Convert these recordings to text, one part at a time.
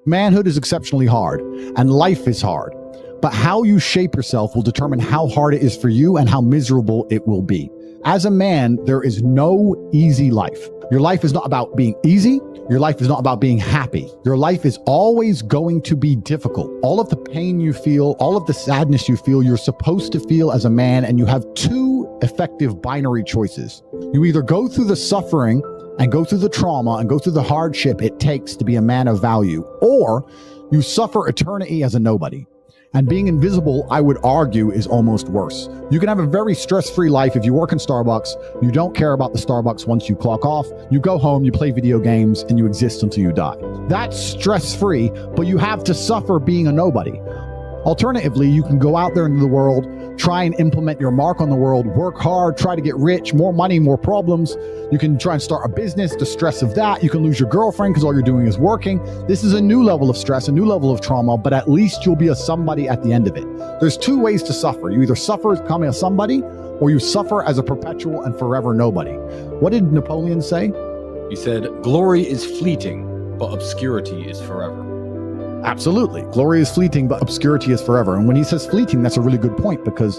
Manhood is exceptionally hard, and life is hard. But how you shape yourself will determine how hard it is for you and how miserable it will be. As a man, there is no easy life. Your life is not about being easy. Your life is not about being happy. Your life is always going to be difficult. All of the pain you feel, all of the sadness you feel, you're supposed to feel as a man, and you have two effective binary choices. You either go through the suffering and go through the trauma and go through the hardship it takes to be a man of value, or you suffer eternity as a nobody. And being invisible, I would argue, is almost worse. You can have a very stress-free life if you work in Starbucks. You don't care about the Starbucks once you clock off. You go home, you play video games, and you exist until you die. That's stress-free, but you have to suffer being a nobody. Alternatively, you can go out there into the world, try and implement your mark on the world, work hard, try to get rich, more money, more problems. You can try and start a business, the stress of that. You can lose your girlfriend because all you're doing is working. This is a new level of stress, a new level of trauma, but at least you'll be a somebody at the end of it. There's two ways to suffer. You either suffer as becoming a somebody, or you suffer as a perpetual and forever nobody. What did Napoleon say? He said, "Glory is fleeting, but obscurity is forever." Absolutely. Glory is fleeting, but obscurity is forever. And when he says fleeting, that's a really good point, because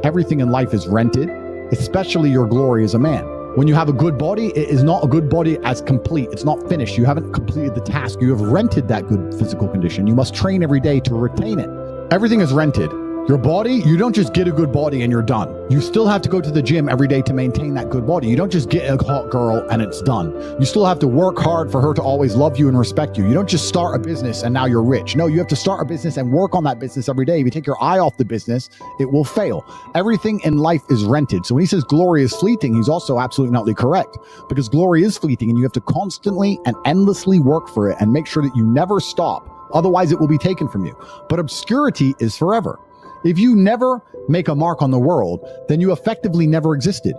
everything in life is rented, especially your glory as a man. When you have a good body, it is not a good body as complete. It's not finished. You haven't completed the task. You have rented that good physical condition. You must train every day to retain it. Everything is rented. Your body, you don't just get a good body and you're done. You still have to go to the gym every day to maintain that good body. You don't just get a hot girl and it's done. You still have to work hard for her to always love you and respect you. You don't just start a business and now you're rich. No, you have to start a business and work on that business every day. If you take your eye off the business, it will fail. Everything in life is rented. So when he says glory is fleeting, he's also absolutely not correct, because glory is fleeting and you have to constantly and endlessly work for it and make sure that you never stop. Otherwise, it will be taken from you. But obscurity is forever. If you never make a mark on the world, then you effectively never existed.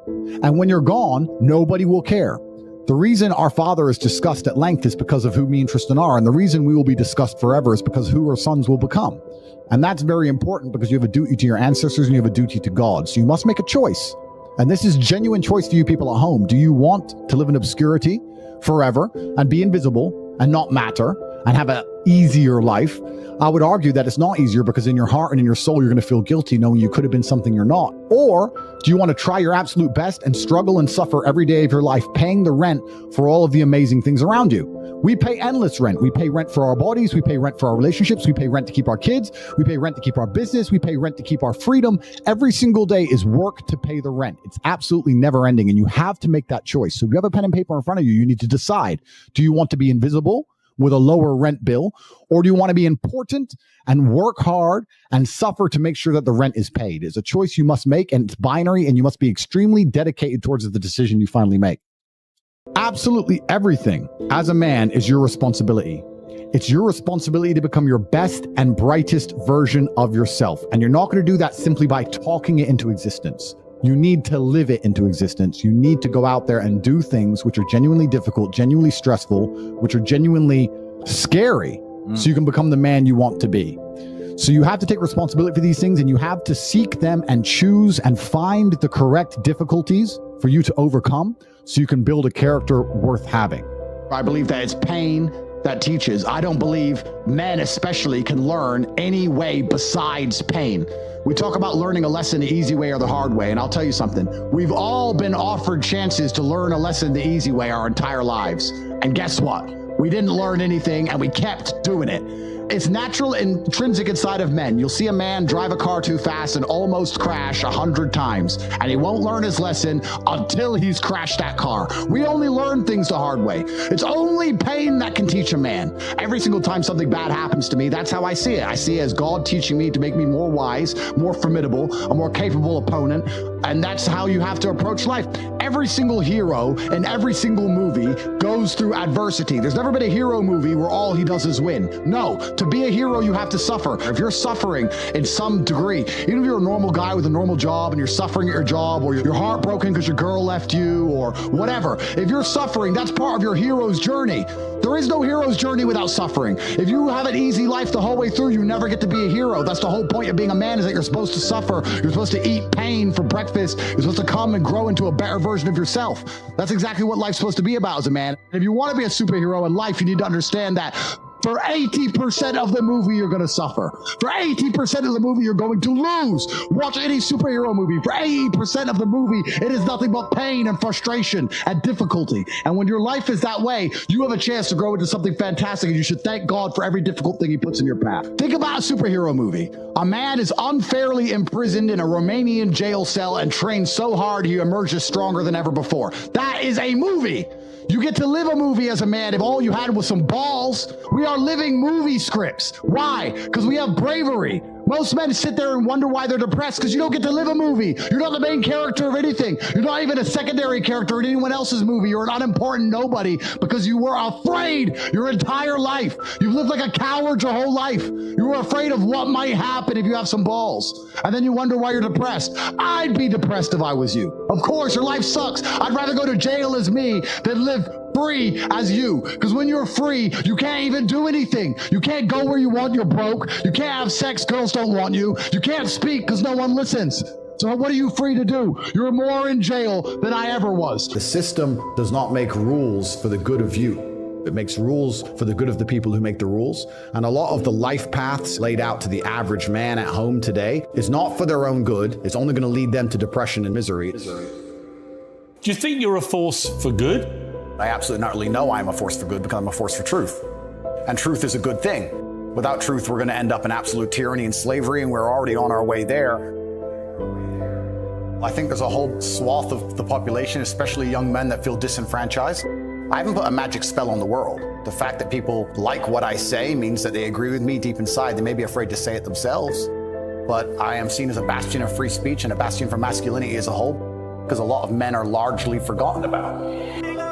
And when you're gone, nobody will care. The reason our Father is discussed at length is because of who me and Tristan are. And the reason we will be discussed forever is because who our sons will become. And that's very important, because you have a duty to your ancestors and you have a duty to God. So you must make a choice. And this is genuine choice for you people at home. Do you want to live in obscurity forever and be invisible and not matter and have an easier life? I would argue that it's not easier, because in your heart and in your soul, you're going to feel guilty knowing you could have been something you're not. Or do you want to try your absolute best and struggle and suffer every day of your life, paying the rent for all of the amazing things around you? We pay endless rent. We pay rent for our bodies. We pay rent for our relationships. We pay rent to keep our kids. We pay rent to keep our business. We pay rent to keep our freedom. Every single day is work to pay the rent. It's absolutely never ending. And you have to make that choice. So if you have a pen and paper in front of you, you need to decide, do you want to be invisible with a lower rent bill, or do you want to be important and work hard and suffer to make sure that the rent is paid? It's a choice you must make, and it's binary, and you must be extremely dedicated towards the decision you finally make. Absolutely everything as a man is your responsibility. It's your responsibility to become your best and brightest version of yourself. And you're not going to do that simply by talking it into existence. You need to live it into existence. You need to go out there and do things which are genuinely difficult, genuinely stressful, which are genuinely scary, so you can become the man you want to be. So you have to take responsibility for these things, and you have to seek them and choose and find the correct difficulties for you to overcome, so you can build a character worth having. I believe that it's pain that teaches. I don't believe men especially can learn any way besides pain. We talk about learning a lesson the easy way or the hard way, and I'll tell you something. We've all been offered chances to learn a lesson the easy way our entire lives. And guess what? We didn't learn anything, and we kept doing it. It's natural, intrinsic inside of men. You'll see a man drive a car too fast and almost crash 100 times, and he won't learn his lesson until he's crashed that car. We only learn things the hard way. It's only pain that can teach a man. Every single time something bad happens to me, that's how I see it. I see it as God teaching me to make me more wise, more formidable, a more capable opponent, and that's how you have to approach life. Every single hero in every single movie goes through adversity. There's never been a hero movie where all he does is win. No, to be a hero, you have to suffer. If you're suffering in some degree, even if you're a normal guy with a normal job and you're suffering at your job, or you're heartbroken because your girl left you, or whatever, if you're suffering, that's part of your hero's journey. There is no hero's journey without suffering. If you have an easy life the whole way through, you never get to be a hero. That's the whole point of being a man, is that you're supposed to suffer. You're supposed to eat pain for breakfast. You're supposed to come and grow into a better version of yourself. That's exactly what life's supposed to be about as a man. And if you want to be a superhero in life, you need to understand that For 80% of the movie, you're going to suffer. For 80% of the movie, you're going to lose. Watch any superhero movie. For 80% of the movie, it is nothing but pain and frustration and difficulty. And when your life is that way, you have a chance to grow into something fantastic, and you should thank God for every difficult thing he puts in your path. Think about a superhero movie. A man is unfairly imprisoned in a Romanian jail cell and trained so hard he emerges stronger than ever before. That is a movie. You get to live a movie as a man if all you had was some balls. We are living movie scripts. Why? Because we have bravery. Most men sit there and wonder why they're depressed because you don't get to live a movie. You're not the main character of anything. You're not even a secondary character in anyone else's movie. You're an unimportant nobody because you were afraid your entire life. You've lived like a coward your whole life. You were afraid of what might happen if you have some balls. And then you wonder why you're depressed. I'd be depressed if I was you. Of course, your life sucks. I'd rather go to jail as me than live free as you, because when you're free, you can't even do anything. You can't go where you want, you're broke. You can't have sex, girls don't want you. You can't speak because no one listens. So what are you free to do? You're more in jail than I ever was. The system does not make rules for the good of you. It makes rules for the good of the people who make the rules. And a lot of the life paths laid out to the average man at home today is not for their own good. It's only going to lead them to depression and misery. Do you think you're a force for good? I absolutely not really know I'm a force for good because I'm a force for truth. And truth is a good thing. Without truth, we're going to end up in absolute tyranny and slavery, and we're already on our way there. I think there's a whole swath of the population, especially young men, that feel disenfranchised. I haven't put a magic spell on the world. The fact that people like what I say means that they agree with me deep inside. They may be afraid to say it themselves, but I am seen as a bastion of free speech and a bastion for masculinity as a whole, because a lot of men are largely forgotten about.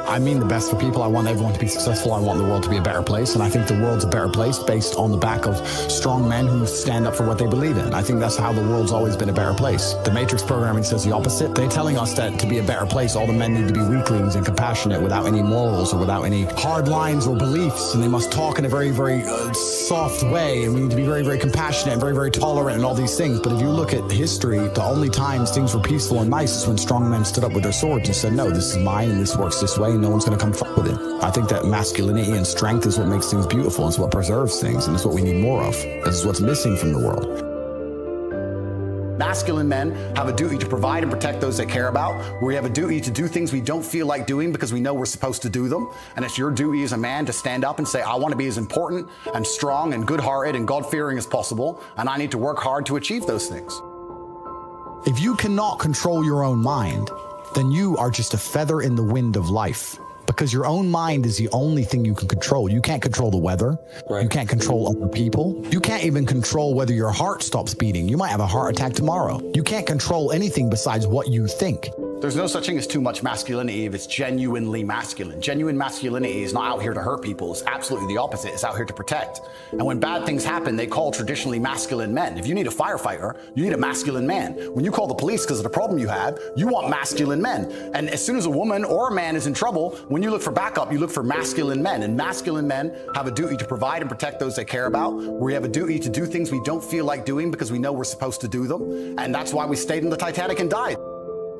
I mean the best for people. I want everyone to be successful. I want the world to be a better place. And I think the world's a better place based on the back of strong men who stand up for what they believe in. I think that's how the world's always been a better place. The Matrix programming says the opposite. They're telling us that to be a better place, all the men need to be weaklings and compassionate without any morals or without any hard lines or beliefs. And they must talk in a very, very soft way. And we need to be very, very compassionate and very, very tolerant and all these things. But if you look at history, the only times things were peaceful and nice is when strong men stood up with their swords and said, no, this is mine and this works this way. No one's going to come fuck with it. I think that masculinity and strength is what makes things beautiful. It's what preserves things, and it's what we need more of. This is what's missing from the world. Masculine men have a duty to provide and protect those they care about. We have a duty to do things we don't feel like doing because we know we're supposed to do them. And it's your duty as a man to stand up and say, I want to be as important and strong and good-hearted and God-fearing as possible, and I need to work hard to achieve those things. If you cannot control your own mind, then you are just a feather in the wind of life. Because your own mind is the only thing you can control. You can't control the weather. Right. You can't control other people. You can't even control whether your heart stops beating. You might have a heart attack tomorrow. You can't control anything besides what you think. There's no such thing as too much masculinity if it's genuinely masculine. Genuine masculinity is not out here to hurt people. It's absolutely the opposite. It's out here to protect. And when bad things happen, they call traditionally masculine men. If you need a firefighter, you need a masculine man. When you call the police because of the problem you have, you want masculine men. And as soon as a woman or a man is in trouble, when you look for backup, you look for masculine men. And masculine men have a duty to provide and protect those they care about. We have a duty to do things we don't feel like doing because we know we're supposed to do them. And that's why we stayed in the Titanic and died.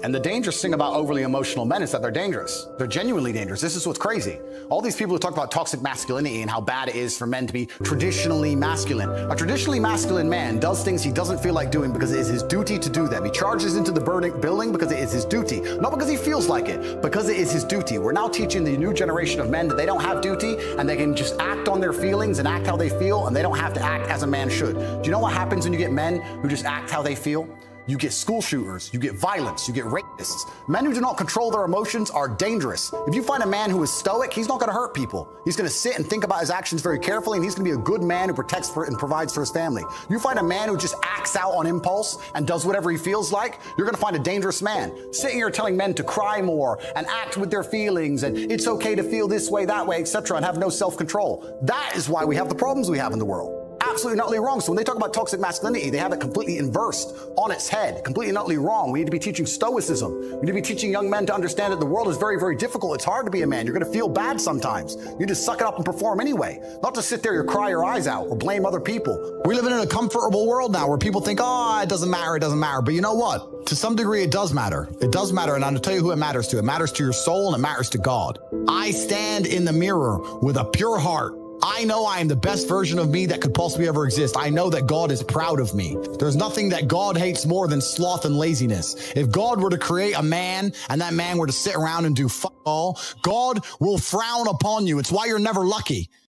And the dangerous thing about overly emotional men is that they're dangerous. They're genuinely dangerous. This is what's crazy. All these people who talk about toxic masculinity and how bad it is for men to be traditionally masculine. A traditionally masculine man does things he doesn't feel like doing because it is his duty to do them. He charges into the building because it is his duty. Not because he feels like it, because it is his duty. We're now teaching the new generation of men that they don't have duty and they can just act on their feelings and act how they feel, and they don't have to act as a man should. Do you know what happens when you get men who just act how they feel? You get school shooters, you get violence, you get rapists. Men who do not control their emotions are dangerous. If you find a man who is stoic, he's not going to hurt people. He's going to sit and think about his actions very carefully, and he's going to be a good man who protects and provides for his family. You find a man who just acts out on impulse and does whatever he feels like, you're going to find a dangerous man. Sitting here telling men to cry more and act with their feelings and it's okay to feel this way, that way, etc., and have no self-control. That is why we have the problems we have in the world. Absolutely and utterly wrong. So when they talk about toxic masculinity, they have it completely inversed on its head, completely and utterly wrong. We need to be teaching stoicism. We need to be teaching young men to understand that the world is very, very difficult. It's hard to be a man. You're going to feel bad sometimes. You need to suck it up and perform anyway. Not to sit there and cry your eyes out or blame other people. We're living in a comfortable world now where people think, oh, it doesn't matter, it doesn't matter. But you know what? To some degree, it does matter. It does matter, and I'm going to tell you who it matters to. It matters to your soul, and it matters to God. I stand in the mirror with a pure heart, I know I am the best version of me that could possibly ever exist. I know that God is proud of me. There's nothing that God hates more than sloth and laziness. If God were to create a man and that man were to sit around and do fuck all, God will frown upon you. It's why you're never lucky.